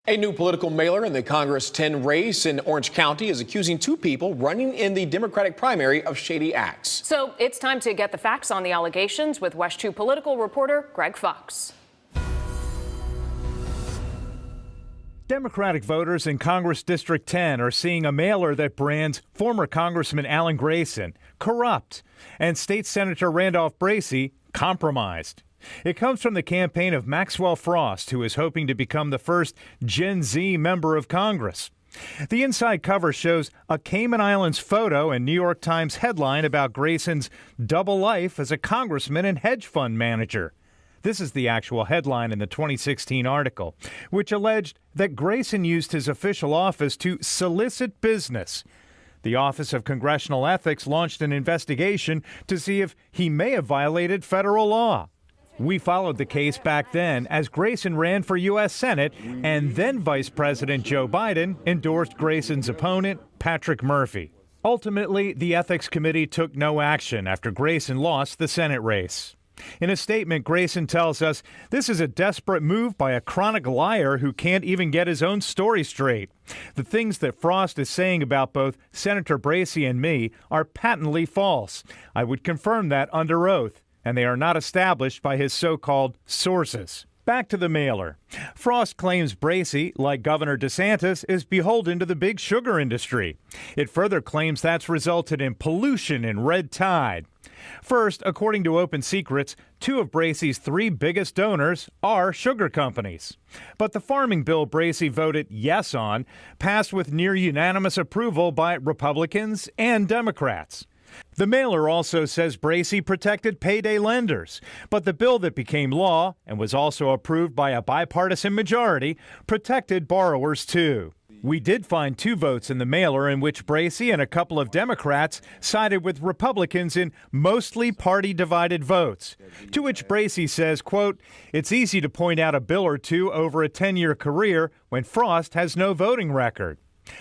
A new political mailer in the Congress 10 race in Orange County is accusing two people running in the Democratic primary of shady acts. So it's time to get the facts on the allegations with WESH 2 political reporter Greg Fox. Democratic voters in Congress District 10 are seeing a mailer that brands former Congressman Alan Grayson corrupt and State Senator Randolph Bracy compromised. It comes from the campaign of Maxwell Frost, who is hoping to become the first Gen Z member of Congress. The inside cover shows a Cayman Islands photo and New York Times headline about Grayson's double life as a congressman and hedge fund manager. This is the actual headline in the 2016 article, which alleged that Grayson used his official office to solicit business. The Office of Congressional Ethics launched an investigation to see if he may have violated federal law. We followed the case back then as Grayson ran for U.S. Senate, and then Vice President Joe Biden endorsed Grayson's opponent, Patrick Murphy. Ultimately, the Ethics Committee took no action after Grayson lost the Senate race. In a statement, Grayson tells us this is a desperate move by a chronic liar who can't even get his own story straight. The things that Frost is saying about both Senator Bracy and me are patently false. I would confirm that under oath, and they are not established by his so-called sources. Back to the mailer. Frost claims Bracy, like Governor DeSantis, is beholden to the big sugar industry. It further claims that's resulted in pollution and red tide. First, according to Open Secrets, two of Bracy's three biggest donors are sugar companies. But the farming bill Bracy voted yes on passed with near unanimous approval by Republicans and Democrats. The mailer also says Bracy protected payday lenders, but the bill that became law and was also approved by a bipartisan majority protected borrowers too. We did find two votes in the mailer in which Bracy and a couple of Democrats sided with Republicans in mostly party-divided votes, to which Bracy says, quote, "It's easy to point out a bill or two over a 10-year career when Frost has no voting record.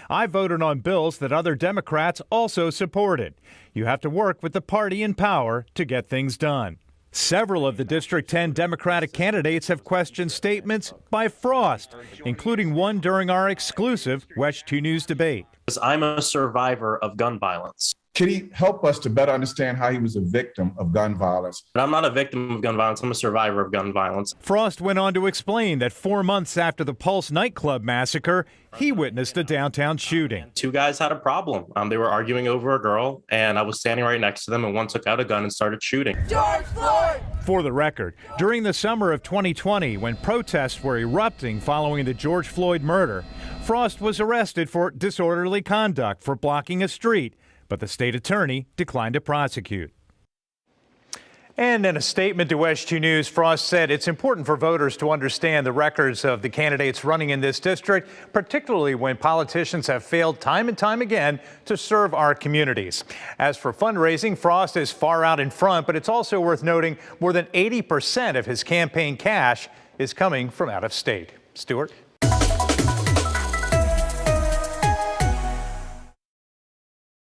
I voted on bills that other Democrats also supported. You have to work with the party in power to get things done." Several of the District 10 Democratic candidates have questioned statements by Frost, including one during our exclusive WESH 2 News debate. I'm a survivor of gun violence. Can he help us to better understand how he was a victim of gun violence? But I'm not a victim of gun violence. I'm a survivor of gun violence. Frost went on to explain that 4 months after the Pulse nightclub massacre, he witnessed a downtown shooting. Two guys had a problem. They were arguing over a girl, and I was standing right next to them, and one took out a gun and started shooting. George Floyd! For the record, during the summer of 2020, when protests were erupting following the George Floyd murder, Frost was arrested for disorderly conduct for blocking a street, but the state attorney declined to prosecute. And in a statement to WESH 2 News, Frost said it's important for voters to understand the records of the candidates running in this district, particularly when politicians have failed time and time again to serve our communities. As for fundraising, Frost is far out in front, but it's also worth noting more than 80% of his campaign cash is coming from out of state. Stuart?